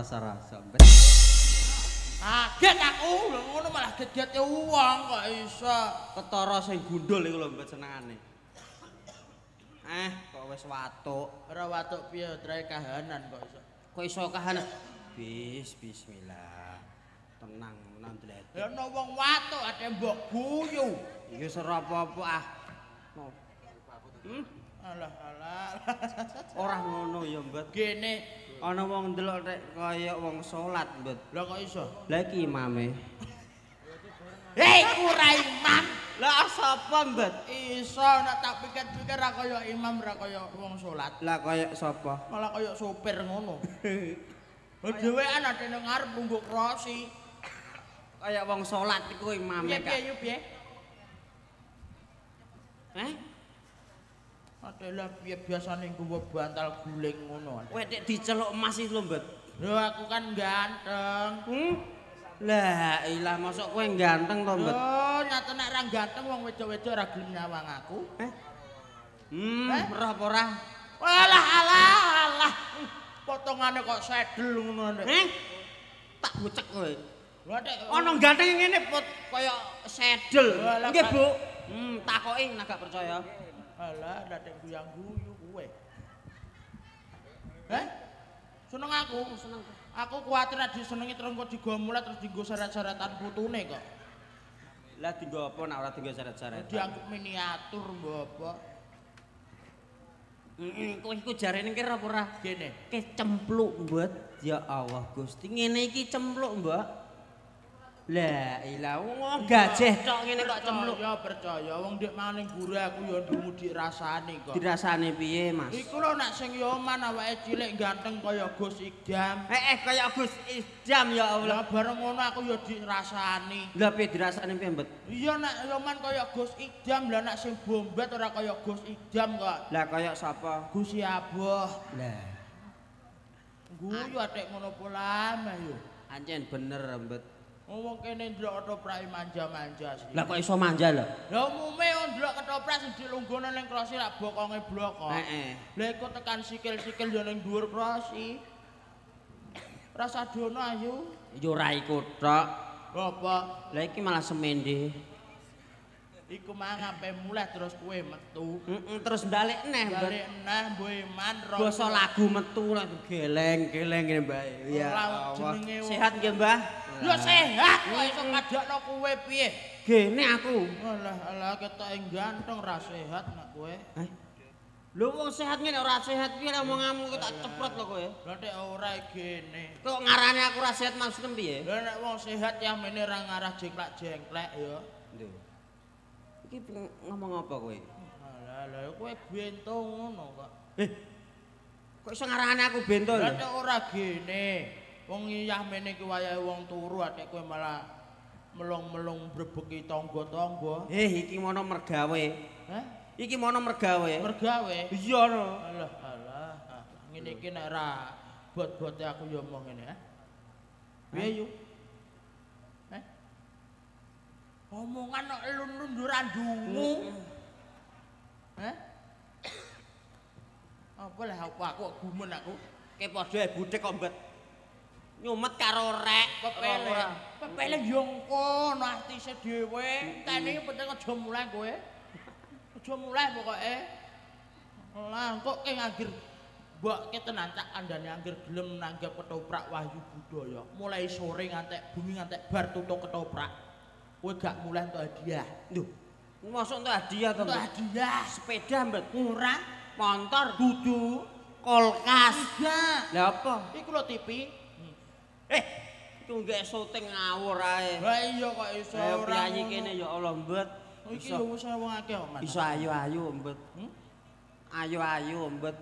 rasa-rasa. Kaget aku, lho ngono malah gegete wong kok iso. Ketara sing gundul iku lho mbet senengane. Kok wis watuk. Ora watuk piye trae kahanan kok iso. Kok iso kahanan? Bismillah. Tenang menawa ndlet. Ya ana wong watuk ate mbok guyu. Iki ora apa-apa ah. Alah. Ora ngono ya, Mbet. Gene Ana wong ndelok rek kaya wong salat, Mbet. lha kok iso? Lah iki imame. Hei, ora imam. Lah sapa, Mbet? Iso nek tak pikir-pikir ra kaya imam, ra kaya wong salat. Lah kaya sapa? Malah kaya sopir ngono. Dhewean ate nang ngarep nunggu krosi. Kaya wong salat iku imame kak. Piye? Adalah piye biasane nggawa bantal guling ngono. Kowe nek diceluk emas iki lho, Mbet. Lho aku kan ganteng. Lah ilah mosok kowe ganteng to, Mbet? Oh, nyata nek ra ganteng wong wedok-wedok ora gelem nyawang aku. Merah apa ora? Alah. Potongane kok sedel ngono nek. Tak bucek kowe. Lha nek Ana ganteng ngene kaya sedel. Nggih, Bu. Takoki nek gak percaya. Alah, nek guyang-guyu kowe. Seneng aku. Aku kuwatir nek disenengi terus kok digomulat terus dienggo syarat-syaratan putune kok. Lah dienggo apa nek ora dienggo syarat-syarat? Dianggep miniatur mbok apa. Kowe iku jarene kira apa ora? Kene. Kecempluk, Mbet. Ya Allah, Gusti. Ngene iki cempluk, Mbak. Lah ilah wong gajah tok ngene kok cempluk. Ya percaya wong ndek maning guru aku ya ndungu dirasani kok. Dirasani piye, Mas? Iku lho nek sing yoman awake cilik ganteng kaya Gus Idam. Kaya Gus Idam ya Allah. Lah bareng ngono aku ya dirasani. Lah piye dirasani piye, Mbet? Iya nek yoman kaya Gus Idam, lah nek sing bombet ora kaya Gus Idam kok. Lah kaya sapa? Gus Aboh. Lah Guyu atik ngono pola meh yo. Ancen bener, Mbet. Wong kene ndelok ketoprak manja-manja sih. Lah kok iso manja lho? Lah umume ndelok ketoprak sing dilungguhne ning krosi lak bokonge blokok. Lah iku tekan sikil-sikil yo ning dhuwur krosi. Rasa dono ayu. Yo ora iku tok. Apa? Lah iki malah semende. Iku mah ngampe mulai terus kowe metu. Terus balik neh, Mbak. Balik neh mboe man Basa lagu metu lek geleng-geleng ngene, Mbak. Ya Allah. Sehat nggih, Mbah? Yo sehat kok iso ngadakno kowe piye? Gene aku. Alah ketok ganteng ra sehat nek kowe. Lho wong sehat ngene ora sehat piye omonganmu kok tak ceprot lho kowe. Lah nek ora gene. Kok ngarane aku ora sehat maksudem piye? Lah nek wong sehat ya mene ra ngarah jengklek-jengklek ya. Lho. Iki ngomong apa kowe? Lah kowe bento ngono kok. Kok iso ngarane aku bento lho? Lah nek ora gene. Wong iyah mene iki wayahe wong turu atik kowe malah melong-melong brebeki tangga-tangga. Iki mono mergawe. Iki mono mergawe. Mergawe? Iya no. Alah. Ngene iki nek ra bot-bote aku ya omong ngene, Piye yo? Omongan kok elun-elun ora ndungu. Apa lah aku gumun aku. Ke padha budhek kok mbet. Nyumet karo rek Pepele yo ngono artise dhewe. Tene penting aja mulai kowe. Aja mulai pokoke. Lah kok ke nganggur mbok ke tenan tak kandhane angger gelem nanggap ketoprak Wahyu Budaya. Mulai sore ngantek bengi ngantek bar tutuk ketoprak. Kowe gak mulai entuk hadiah. Lho. Mosok entuk hadiah to, Mbak? Hadiah Sepeda, Mbak. Ora, Motor, dudu, kulkas. Enggak. Lah apa? Iku lho TV. Iku nggak syuting ngawur ae. Lah iya kok iso ora. Piye kene ya Allah, Mbet. Iki lho wis wong akeh kok, Mas. Iso ayu-ayu, Mbet. Ayu-ayu, Mbet.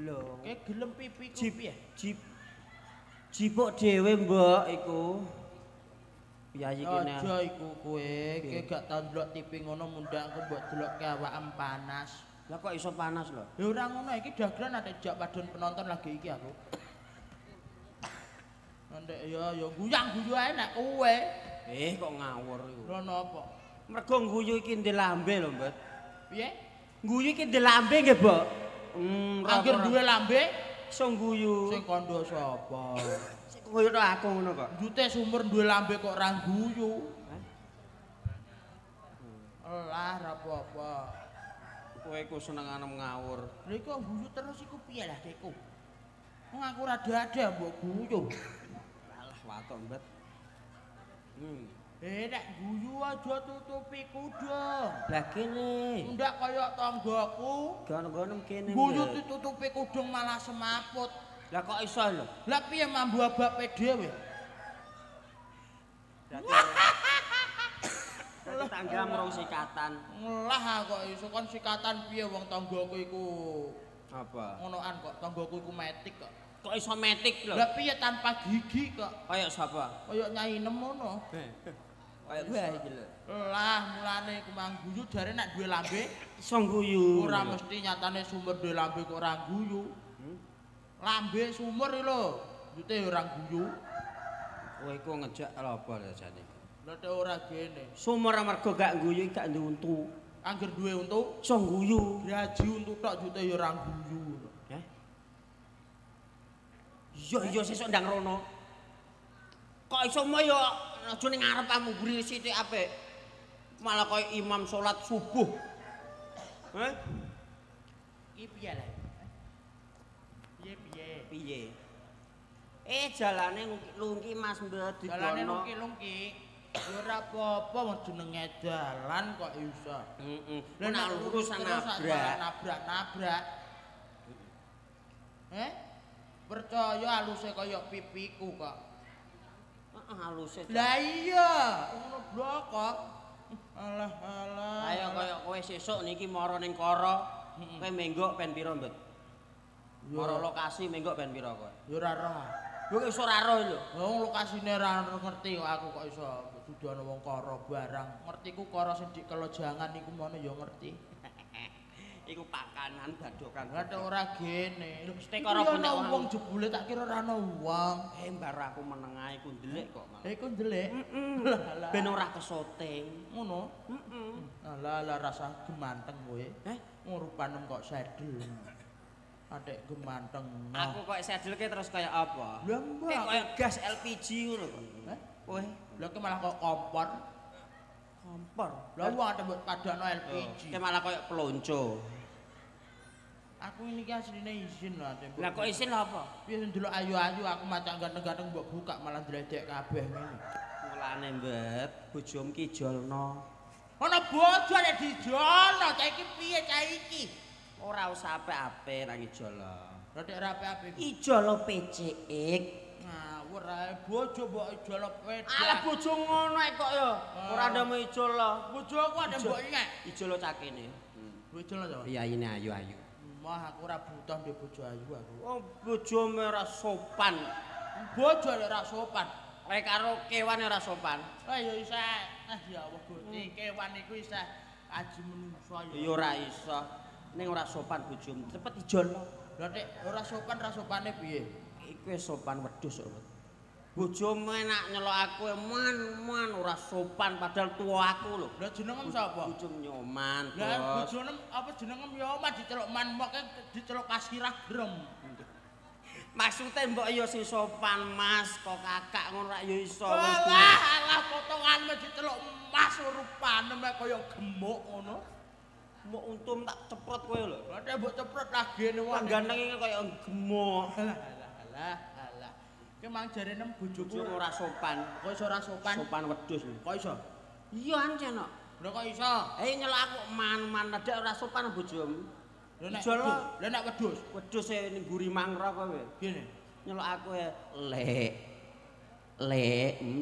Lho, Kayak gelem pipi ku piye? Jipuk dhewe, Mbok, iku. Piye kene? Aja iku kowe, kowe gak tau ndelok TV ngono mundhak aku mbok delokke awakem panas. Lah kok iso panas lho? Ya ora ngono iki dagelan ate jak padon penonton lagi iki aku. Ndek ya guyang-guyu ae nek kowe. Kok ngawur iku. Lho napa? Mergo guyu iki ndek lambe lho, Mbet. Piye? Guyu iki ndek lambe nggih, Mbok. Angger duwe lambe? iso guyu. Sing kandha sapa? Sing guyu to aku ngono kok. Jute sumur duwe lambe kok ora guyu. Lah ra apa-apa. Kowe ku senengane ngawur. Lha iku guyu terus iku piye lah dekku? Wong aku ora ada mbok guyu. Alah watok mbet. Nek guyu aja tutupi kudung. Lah kene. Ndak kaya tanggaku. Gono-gono kene. Guyu ditutupi kudung malah semaput. Lah kok iso lho? Lah piye mambu abape dhewe? Dadi tangga mrung sikatan. Lah kok iso kon sikatan piye wong tanggaku iku Apa? ngonoan kok tanggaku iku metik kok. Kok iso metik lho? Lah piye tanpa gigi kok? Kaya sapa? Kaya Nyai Nem ngono. Kaya gue iki lho. Lah mulane ku mang guyu jare nek duwe lambe Iso guyu. ora mesti nyatane sumber duwe lambe kok ora guyu. Lambe sumur iki lho, jute ora guyu. Kowe iku ngejak apa jane? Lah tek ora gene. Sumur amarga gak guyu gak duwe untu. Angger duwe untu, Iso guyu. graji untu tok jute ya ora guyu. Heh. Iya sesuk ndang rono. Kok iso mo yo aja ning ngarep kamu mburi sithik apik. Malah koyo imam salat subuh. Heh? Iki piye lah? Piye? Piye? Jalane lungki Mas Mbet digono. Dalane lungki-lungki. Ya ora apa-apa wong jenenge dalan kok iso. Heeh. Lah Nek lurus nabrak. Nabrak. Percaya aluse kaya pipiku kok. Heeh, haluse. Lah iya, ngono blok kok. Alah. Ayo kaya kowe sesuk niki mara ning Kara, kowe menggok ben pira, Mbet? Mara lokasi menggok ben pira kowe? Ya ora roh. Kowe iso ora roh lho. Wong lokasine ora ngerti kok aku kok iso dudu ana wong Kara barang. Ngertiku Kara sing di Kelojangan iku mono ya ngerti. Iku pakanan badokan. Lah tek ora gene. Mesti Kara punya wong jebule tak kira ora ana wong. Mbar aku meneng ae ku ndelik kok malah. Iku ndelik. Lah. Ben ora kesoting. Ngono. Heeh. Lah rasa gemanteng kowe. Ngurupanem kok sedel. Adek gemanteng. Aku kok sedelke terus kaya apa? Lah mbak. Kaya gas LPG ngono kok. Kowe Lah ki malah kok kompor. kompor. Lah wong ada mbok padano LPG. Ki malah kaya pelonco. Aku ini ki asline izin lho ate. Lah kok isin lho apa? Piye ndelok ayu-ayu aku macak ganteng-ganteng mbok buka malah ndledek kabeh ngene. Mulane mbet, bojom ki jolno. Ana bojo nek dijolno, cah iki piye cah iki? Ora usah apik-apik nang ijol. Lah nek ora apik-apik. Ijol PCX. Ngawur ae bojo mbok ijolno pedha. Alah bojo ngono kok ya. Ora ndemo ijol. Bojoku ada mbok nyek. Ijol cakene. Bojolno to. Iya ini ayu-ayu. Mah aku ora butuh ndek bojo ayu aku. Oh, bojone ora sopan. Bojo nek ora sopan. Kayak karo kewan ora sopan. Lah ya isa. Ya Allah Gusti, kewan iku isa aji menungso ya. Ya ora iso. Ning ora sopan bojom, cepet ijolno. Lah nek ora sopan ra sopane piye? Iku wis sopan wedhus kok. Bojomu enak nyelok aku man ora sopan padahal tua aku lho. Lah jenengem sapa? Bojom nyoman. Lah bojone apa jenengem ya omah diceluk man moke diceluk kasirah grem. Maksudnya mbok ya sing sopan Mas, kok kakak ngono ra ya iso. Alah potonganmu diceluk mas rupane mek kaya gemuk ngono. Mbok untum tak ceprot kowe lho. Lah nek mbok ceprot lagene wae. Ganteng iki kaya gemuk. Alah. Ki mang jarene bojoku Bojomu ora sopan. kok iso ora sopan. Sopan wedhus. Kok iso? Iya ancen kok. Lha kok iso? Nyelok aku man nek ora sopan bojomu. Lha nek Ijol wedhus, lha nek wedhus. Wedhus e ning mburi mangro kowe. Gene. Nyelok aku lek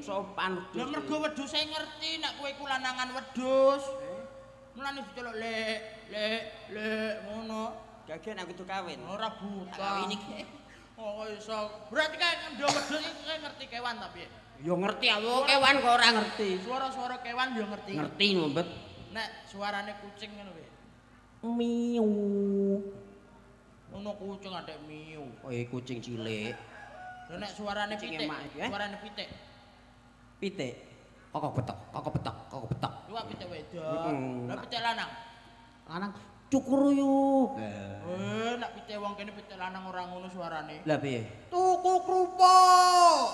sopan wedhus. Lah mergo wedhuse ngerti nek kowe iku lanangan wedhus. Mulane diceluk lek ngono. Gagen aku tuh kawin. Ora buta. Kawin iki. Oh iso. Berarti kan ndok wedhus iki ngerti kewan ta piye? Ya ngerti aku kewan kok ora ngerti. Suara-suara kewan yo ngerti. Ngerti ngombet. Nek suarane kucing ngono piye? Miu. Ono kucing adek miu. Oh kucing cilik. Lah nek suarane Kucing pitik, emak iki, suarane pitik. Pitik. Kokok betok. Iwak pitik wedok. Lah pitik lanang. Lanang Cukuruyu. Nek pite wong kene pite lanang ora ngono suarane. Lah piye? Tuku krupuk.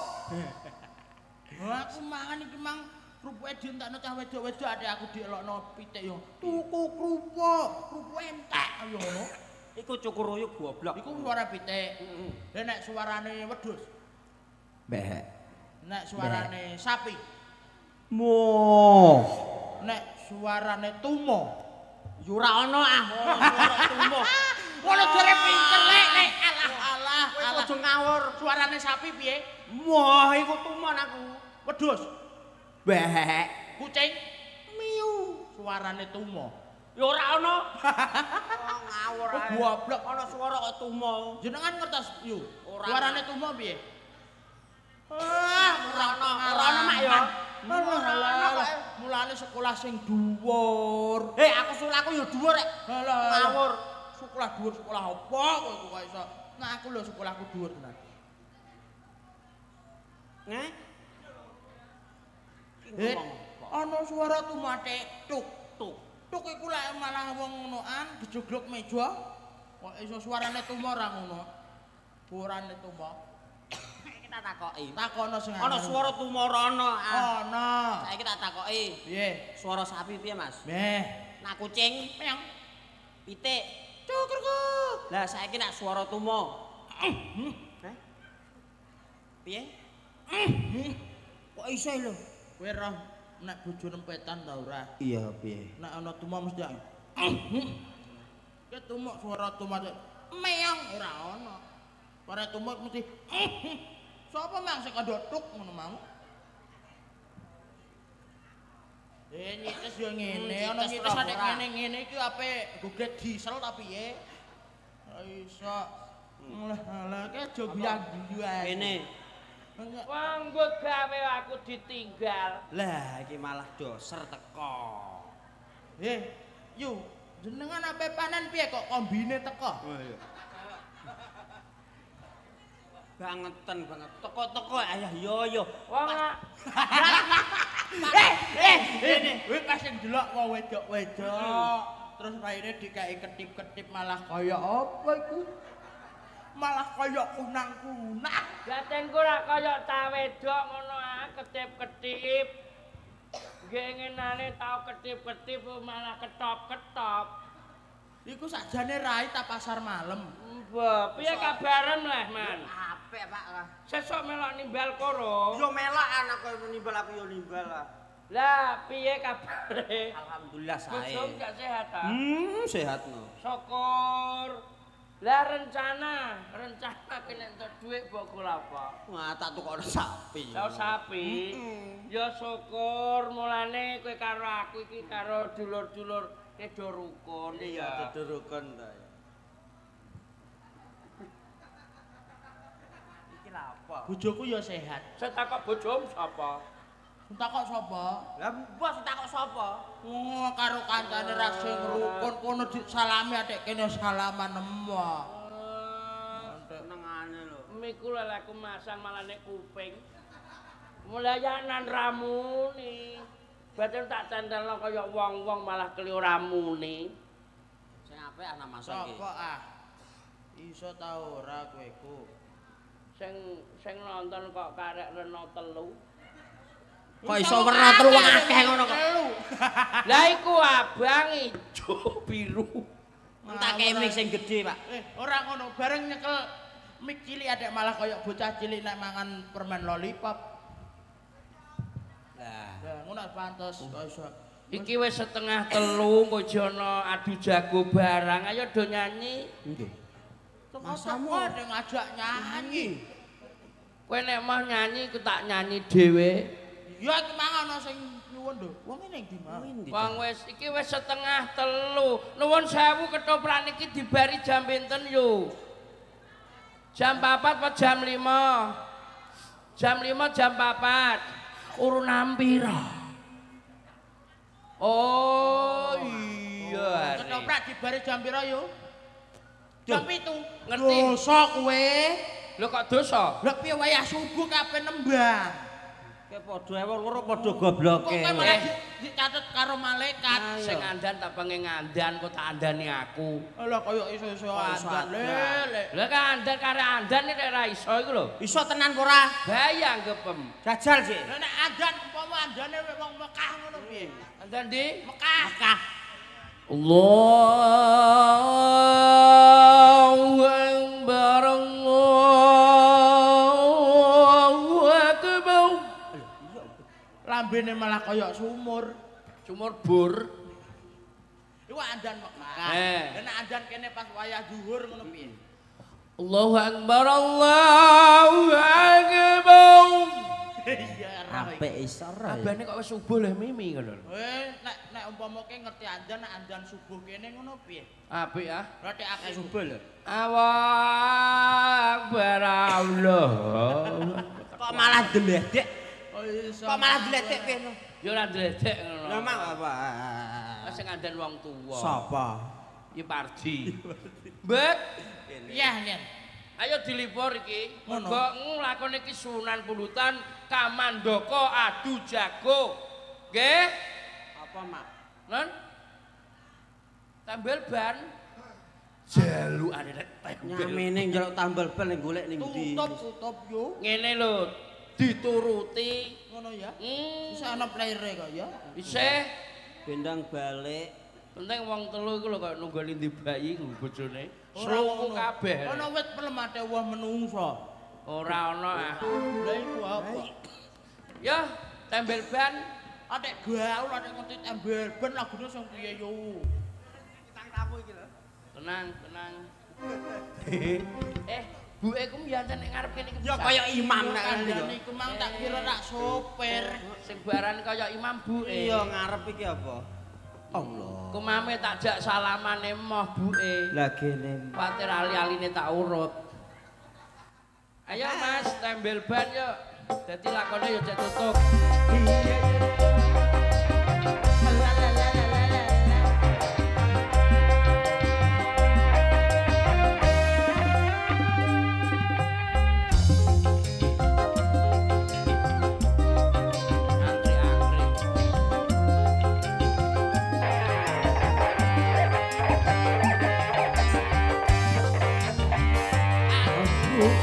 Aku mangan iki mang krupuke dientekno cah wedok-wedok ade aku dielokno pitik yo. Tuku krupuk entek yo ngono. Iku Cukuruyu goblok. Iku suara pitik. Lah nek suarane wedhus. Mbek. Nek suarane sapi. Mo. Nek suarane tumo. Yo ora ana ah. Suara tumo. Ngono jare pinter lek. Alah. Kowe aja ngawur. Suarane sapi piye? Wah, iku tumo aku. Wedhus. Mbek. Kucing. Miu. Suarane tumo. Ya ora ana. Oh, ngawur ae. Goblok Ana swara kok tumo. Jenengan ngertos yo. Ora. Suarane tumo piye? Ora ana mak ya. Mulane sekolah sing dhuwur. Aku sulahku ya dhuwur rek. Ngawur. Sekolah dhuwur sekolah apa kowe kok iso? Nah aku lho sekolahku dhuwur tenan. Nggih. Ana suara tumate tuk. Tuk iku lek malah wong ngonoan dijoglok meja. Kok iso suarane tumo ora ngono. Suarane tumo. Kita takoki. Takono sing Ana swara tumo rono. Ana. Saiki tak takoki. Piye? Swara sapi piye, Mas? Meh. Nak kucing, Meong. pitik. Cukur. Lah saiki nak swara tumo. Piye? Kok iso lho? Kowe roh nek bojo nempetan ta ora? Iya, piye? Nek ana tumo mesti Ki tumuk suara tumo meong ora ana. Suara tumuk mesti sapa mang sing kandha tuk ngono mau? Nyites yo ngene, ana nyites nek ngene iki ape goglet diesel ta piye? Iso. Alah, ki aja guyu-guyu ae. Ngene. Wong nggo gawe aku ditinggal. Lah iki malah doser teko. Yu, jenengan ape panen piye kok kombine teko? Oh iya. Bangetan banget. Teko-teko ayah yo. Wong Kowe pas sing delok wong wedok-wedok, terus raine dikai ketip-ketip malah kaya apa iku? Malah kaya kunang-kunang. gatengku ora kaya ta wedok ngono ah, ketip-ketip. Nggih ngenane tau ketip-ketip malah ketop-ketop. Iku sakjane rai ta pasar malam. Mbah, piye kabaren leh, Man? Apik, Pak. Sesuk melok nimbal koro. Yo melok anak kowe nimbal aku yo nimbal lah. Lah, piye kabare? Alhamdulillah sae. Bosom gak sehat ta? Sehat no. Syukur. Lah rencana kene entuk dhuwit bakul apa? Wah, tak tukokno sapi. Tau sapi. Ya syukur mulane kowe karo aku iki karo dulur-dulur kedo rukun. Iya, dedurukon ta. Iki lha apa? Bojoku ya sehat. Saya takok bojom sapa? Takok sapa? Lah bos takok sapa? Oh, karo kancane ra sing rukun kono disalami adek kene salaman emah. Senengane lho. Miku lha aku masang malah nek kuping. Mulayanan ramuni. Badan tak candelno kaya wong-wong malah keliru ramuni. Sing apik ana masang iki. Sapa ah? Iso ta ora kowe iku? Sing nonton kok karek rena telu. Kok iso werna telu wong akeh ngono kok. Lah iku abang ijo biru. Entak kemik sing gedhe, Pak. Ora ngono, bareng nyekel mik cilik adek malah kaya bocah cilik nek mangan permen lollipop. Lah, ngono pantes kok iso. Iki wis setengah telu kok jono adu jago barang. Ayo do nyanyi. Nggih. Masamu ada ngajak nyanyi. Kowe nek mau nyanyi ku tak nyanyi dhewe. Ya iki mang ana sing nyuwun lho. Wong ning ndi mau? Wong wis iki wis setengah telu. Nuwun sewu ketoprak niki dibari jam pinten yo? Jam 4 apa jam 5? Jam 5 jam 4. Urunan pira? Oh iya. Ketoprak dibari jam pira yo? Jam 7. Ngerti? Dosa kowe. Lho kok dosa? Lha piye wayah subuh kabeh nembang. Ke padha ewe loro padha gobloke. Kok malah dicatet karo malaikat. Sing andan tak pengen ngandan kok tak andani aku. Lah kaya iso-iso andan lele. Lah kan andan karo andan nek ora iso iku lho. Iso tenan ora? Bahaya anggepem. Jajal sih. Lah nek andan umpama andane wong Mekah ngono piye? Andan di Mekah. Mekah. Allahu Akbar Allahu Akbar. Lambene malah kaya sumur. Sumur bur. Iku andan Mekah. Lah nek andan kene pas wayah zuhur ngono piye? Allahu Akbar Allahu Akbar. Iya, Apik iso ora. Abane kok wis subuh le mimi ngono. Nek umpama ke ngerti andan nek andan subuh kene ngono piye? Apik ah. Berarti akeh Subuh lho. Allahu Akbar Allah. Kok malah deledek? Oh iso. Kok malah deledek piye no? Ya ora ndledek ngono. Lah mak apa? Sing ngandan wong tuwa. Sapa? Ya Pardi. Mbet. Iya, Nen. Ayo dilipur iki. Ngono. Mergo nglakoni iki Sunan Pulutan Kamandaka adu jago. Nggih? Apa mak? Non. Tambel ban. Jalukane nek Nyamene njaluk tambal ban ning golek ning ndi? Tutup yo. ngene lho, dituruti. Ngono ya. Bisa Bisa ana player kok ya. isih Bendang balik. penting wong telu iku lho kok nunggoni ndi bayi bojone. Ora Srungu ngono. kabeh. Ana wit pelemate wah menungso. Ora ana ah. Lah iku apa? Ya, tembel ban. Atek gaul atek ngerti tembel ben lagune sing piye yo. Tenang, tenang. Buke ku mbiyanten nek ngarep kene iki. Ya kaya imam nek Kandhane iku mang tak kira tak sopir. Sing baran kaya imam buke. Iya ngarep iki apa? Allah. Kumame tak jak salamane moh buke. Lah kene. Patir ali-aline tak urut. Ayo Mas, tembel ban yuk. Dadi lakone yo cek tutup.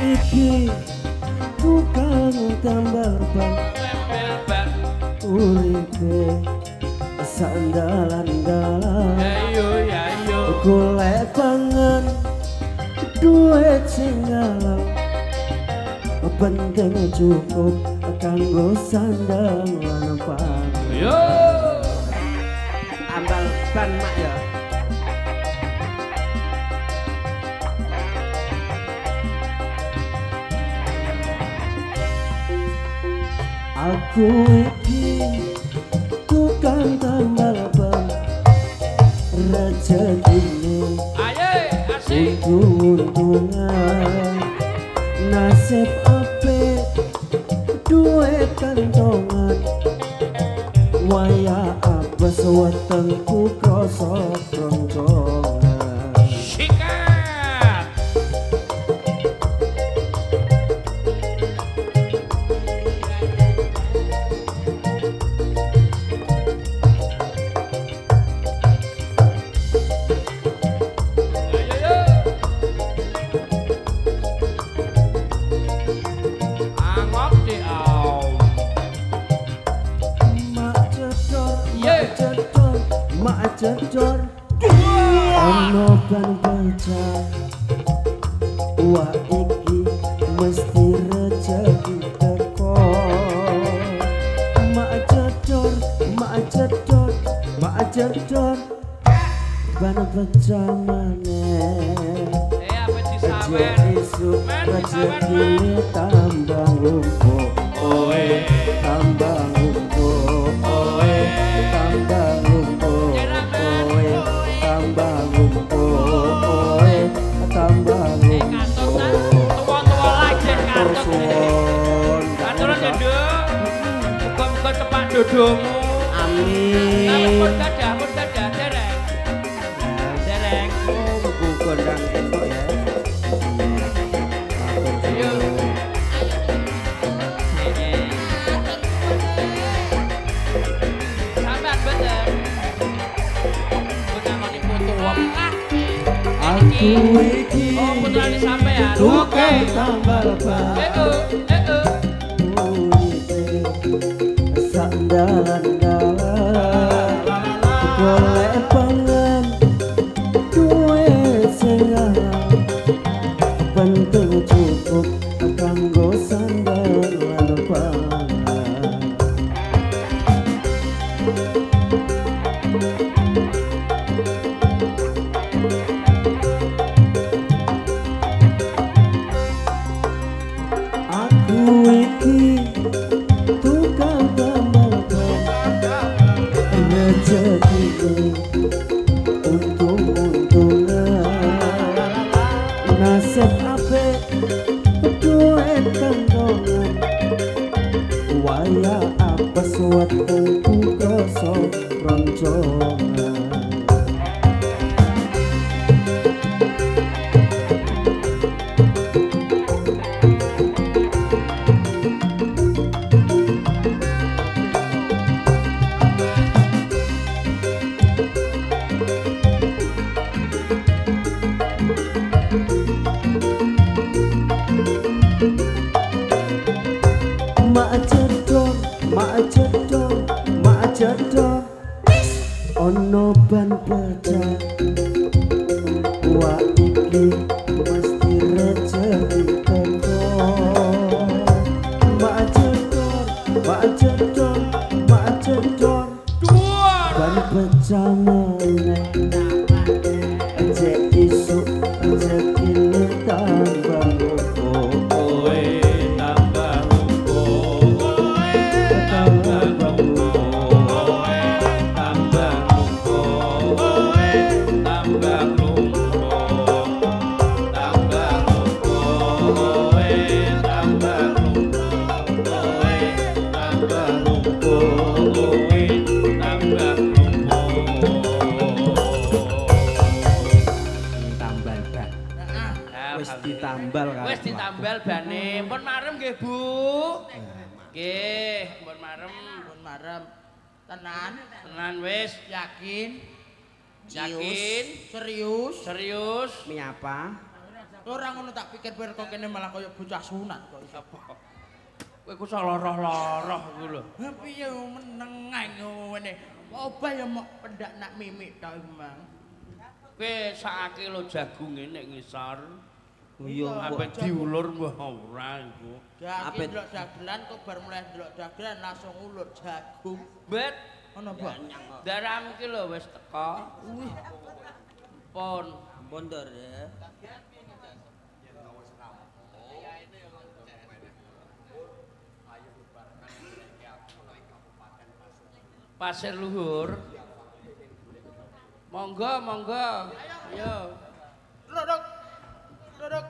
Iki bukan tambal ban Tembel ban. uripe sandalan-dalan Ayo ya yo. golek pangan duit sing ngalang penting cukup kanggo sandalan pangan Yo. Tambal ban mak ya. Aku iki bukan tambal ban rezekine Ayo, asik. untung-untungan nasib apik duit kantongan waya abas wetengku krasa kroncongan Sikat. Ayo yo. Angop di au. mak cedor Ye. mak cedor ono ban pecah wah iki mesti rezeki teko mak cedor ban pecah maneh Apa disawer? isuk Man, rezeki disawer, tambah ngumpul Oe. tambah ngumpul tambah ngumpul tambah ngumpul tambah Kantor ngumpul tua-tua lagi kantor. suwon Kantoran ya, Dok. Muga-muga cepat dodomu. Amin. Pun dadah, dereng. Dereng. Buku gondang entuk ya. Ayo. Ngakoni foto wong. Aku iki Oh, putrane sampean. tukang tambal ban. Uripe sak dalan-dalan golek pangan duwe sing penting cukup kanggo sandal lan pangan. Aku iki tukang tambal ban, rezeki untung-untungan, nasib apik duit kandongan, waya apes wetengku krasa roncongan. Mak jedor ono ban pecah, wah iki mesti rezeki teko. Mak jedor ban pecah meneh, cek isuk rezekine tambah kowe tambah ditambal kan. Wis ditambal bane. Pun marem nggih, Bu. Nggih, pun marem. Pun marem. Tenan, Tenan wis. yakin, Yakin, serius. serius. Mi apa? Ora ngono tak pikir kok kene malah kaya bocah sunat kok iso. Kowe ku loroh-loroh ku lho. Ha piye meneng ae ngene. Obah ya mok pendak nak mimik tok emang. Kowe sakake lho jagung nek ngisor. Iya, Apa diulur mbah ora iku. Gak ndelok dagelan kok bar mulai ndelok dagelan langsung ulur jagung. Bet Ono apa? daram ki lho wis teko. Wih, Pun Bondor ya. Pasir Luhur. Monggo, monggo. Ayo. duduk.